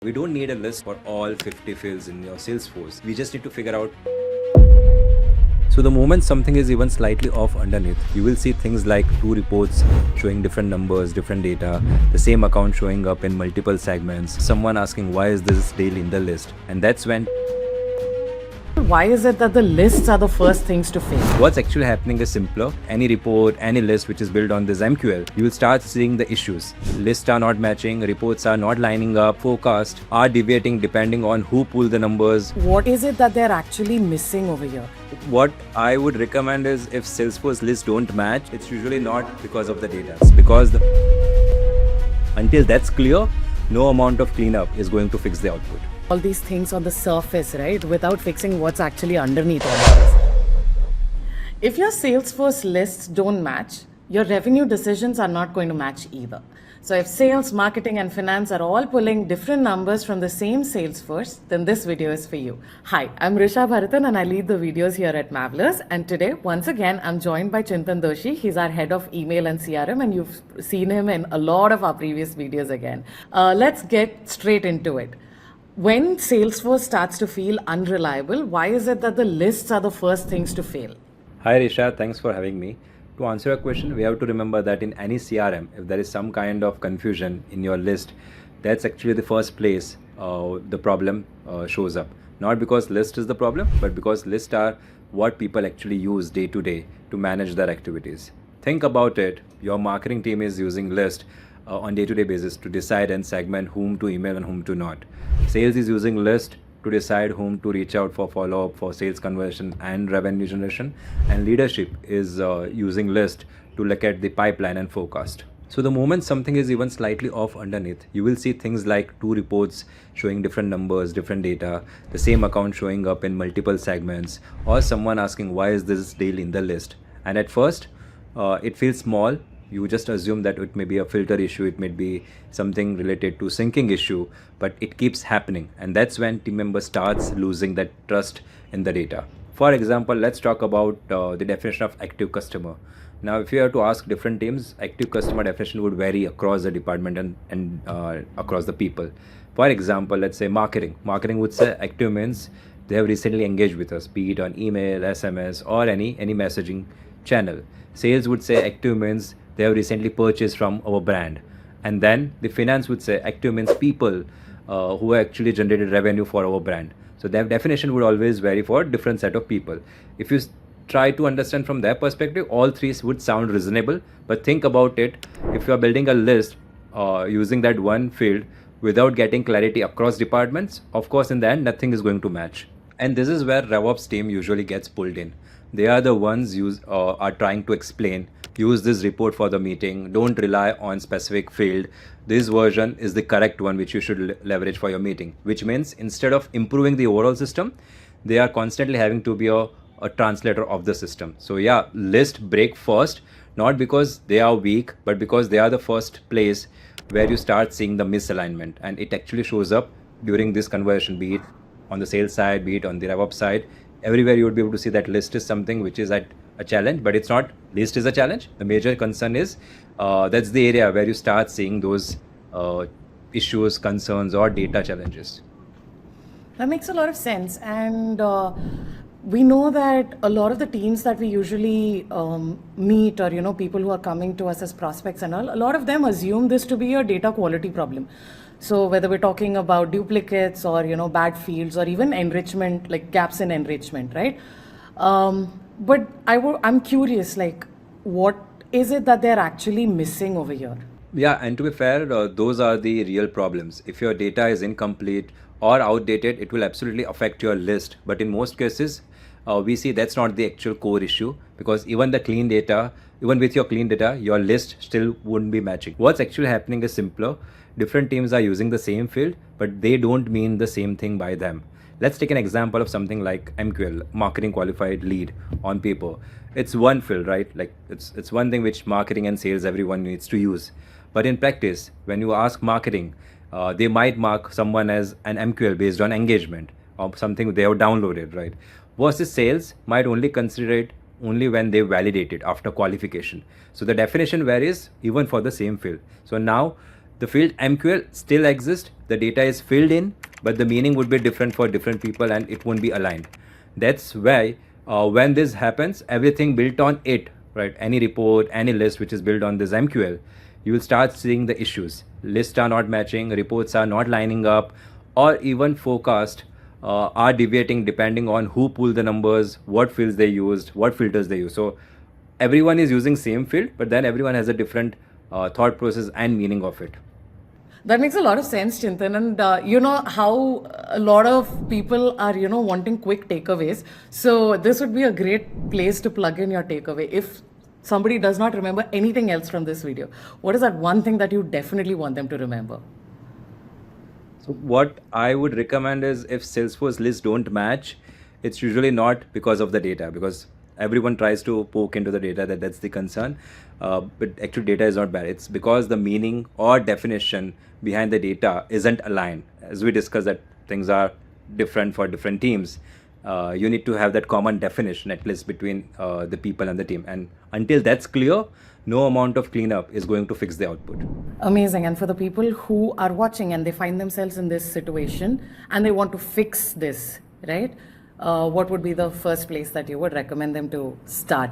We don't need a list for all 50 fields in your Salesforce. We just need to figure out. So the moment something is even slightly off underneath, you will see things like two reports showing different numbers, different data, the same account showing up in multiple segments, someone asking why is this deal in the list, and that's when why is it that the lists are the first things to fail? what's actually happening is simpler. Any report, any list which is built on this MQL, you will start seeing the issues. Lists are not matching, reports are not lining up, forecasts are deviating depending on who pulled the numbers. What is it that they're actually missing over here? What I would recommend is if Salesforce lists don't match, it's usually not because of the data. It's because until that's clear, no amount of cleanup is going to fix the output. All these things on the surface, right? Without fixing what's actually underneath all of this. If your Salesforce lists don't match, your revenue decisions are not going to match either. So if sales, marketing, and finance are all pulling different numbers from the same Salesforce, then this video is for you. Hi, I'm Risha Bharatan and I lead the videos here at Mavlers. And today, once again, I'm joined by Chintan Doshi. He's our head of email and CRM, and you've seen him in a lot of our previous videos again. Let's get straight into it. When Salesforce starts to feel unreliable, why is it that the lists are the first things to fail? Hi Risha, thanks for having me. To answer your question, we have to remember that in any CRM, if there is some kind of confusion in your list, that's actually the first place the problem shows up. Not because list is the problem, but because lists are what people actually use day to day to manage their activities. Think about it, your marketing team is using list on day-to-day basis to decide and segment whom to email and whom to not. Sales is using list to decide whom to reach out for follow-up, for sales conversion and revenue generation, and leadership is using list to look at the pipeline and forecast. So the moment something is even slightly off underneath, you will see things like two reports showing different numbers, different data, the same account showing up in multiple segments, or someone asking why is this deal in the list. And at first it feels small. You just assume that it may be a filter issue, it may be something related to syncing issue, but it keeps happening, and that's when team member starts losing that trust in the data. For example, let's talk about the definition of active customer. Now, if you have to ask different teams, active customer definition would vary across the department and across the people. For example, let's say marketing. Marketing would say active means they have recently engaged with us, be it on email, SMS, or any messaging channel. Sales would say active means they have recently purchased from our brand. And then the finance would say active means people who actually generated revenue for our brand. So that definition would always vary for different set of people. If you try to understand from their perspective, all three would sound reasonable, but think about it. If you are building a list using that one field without getting clarity across departments, of course in the end nothing is going to match. And this is where RevOps team usually gets pulled in. They are the ones are trying to explain, use this report for the meeting, don't rely on specific field. This version is the correct one which you should leverage for your meeting, which means instead of improving the overall system, they are constantly having to be a translator of the system. So yeah, list break first, not because they are weak, but because they are the first place where you start seeing the misalignment, and it actually shows up during this conversion, be it on the sales side, be it on the RevOps side. Everywhere you would be able to see that list is something which is at a challenge, but it's not list is a challenge. The major concern is that's the area where you start seeing those issues, concerns, or data challenges. That makes a lot of sense. And we know that a lot of the teams that we usually meet, or people who are coming to us as prospects and all, a lot of them assume this to be a data quality problem. So whether we're talking about duplicates or bad fields or even enrichment, like gaps in enrichment, right? But I'm curious, like, what is it that they're actually missing over here? Yeah, and to be fair, those are the real problems. If your data is incomplete or outdated, it will absolutely affect your list. But in most cases, we see that's not the actual core issue, because even with your clean data, your list still wouldn't be matching. What's actually happening is simpler. Different teams are using the same field, but they don't mean the same thing by them. Let's take an example of something like MQL, marketing qualified lead. On paper, it's one field, right? Like it's one thing which marketing and sales everyone needs to use. But in practice, when you ask marketing, they might mark someone as an MQL based on engagement or something they have downloaded, right? Versus sales might only consider it only when they validate it after qualification. So the definition varies even for the same field. So now the field MQL still exists. the data is filled in, but the meaning would be different for different people and it won't be aligned. That's why when this happens, everything built on it, right? Any report, any list which is built on this MQL, you will start seeing the issues. Lists are not matching, reports are not lining up, or even forecast are deviating depending on who pulled the numbers, what fields they used, what filters they use. So everyone is using same field, but then everyone has a different thought process and meaning of it. That makes a lot of sense, Chintan. And you know how a lot of people are, wanting quick takeaways. So this would be a great place to plug in your takeaway. If somebody does not remember anything else from this video, what is that one thing that you definitely want them to remember? So what I would recommend is, if Salesforce lists don't match, it's usually not because of the data, because everyone tries to poke into the data, that's the concern. But actually data is not bad. It's because the meaning or definition behind the data isn't aligned. As we discussed, that things are different for different teams. You need to have that common definition, at least between the people and the team. And until that's clear, no amount of cleanup is going to fix the output. Amazing. And for the people who are watching and they find themselves in this situation and they want to fix this, right? What would be the first place that you would recommend them to start?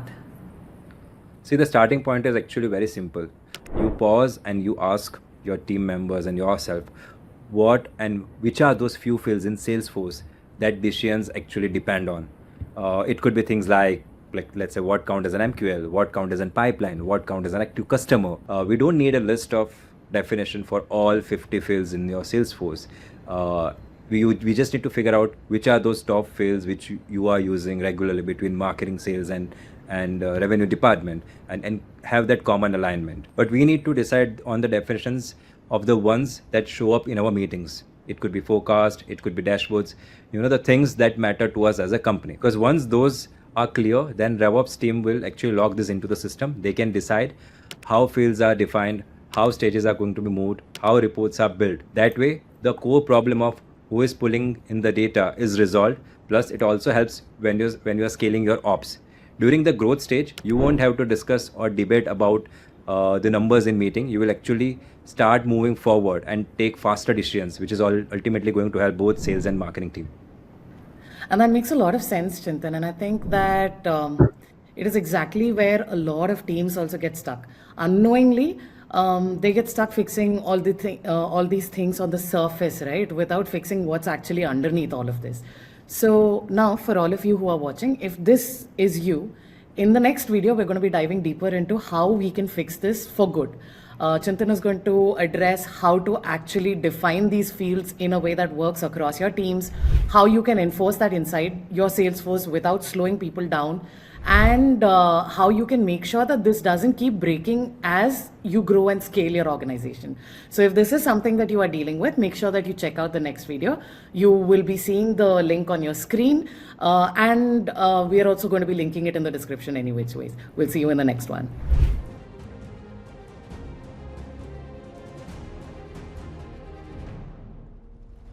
See, the starting point is actually very simple. You pause and you ask your team members and yourself, what and which are those few fields in Salesforce that decisions actually depend on. It could be things like let's say, what count as an MQL, what count as a pipeline, what count as an active customer. We don't need a list of definition for all 50 fields in your Salesforce. We just need to figure out which are those top fields which you are using regularly between marketing, sales, and revenue department, and have that common alignment. But we need to decide on the definitions of the ones that show up in our meetings. It could be forecast, it could be dashboards, the things that matter to us as a company. Because once those are clear, then RevOps team will actually log this into the system. They can decide how fields are defined, how stages are going to be moved, how reports are built. That way, the core problem of who is pulling in the data is resolved. Plus, it also helps when you are scaling your ops. During the growth stage, you won't have to discuss or debate about the numbers in meeting. You will actually start moving forward and take faster decisions, which is ultimately going to help both sales and marketing team. And that makes a lot of sense, Chintan. And I think that it is exactly where a lot of teams also get stuck. Unknowingly, they get stuck fixing all these things on the surface, right? Without fixing what's actually underneath all of this. So now, for all of you who are watching, if this is you, in the next video, we're going to be diving deeper into how we can fix this for good. Chintan is going to address how to actually define these fields in a way that works across your teams, how you can enforce that inside your Salesforce without slowing people down, and how you can make sure that this doesn't keep breaking as you grow and scale your organization. So if this is something that you are dealing with, make sure that you check out the next video. You will be seeing the link on your screen, and we are also going to be linking it in the description any which ways. We'll see you in the next one.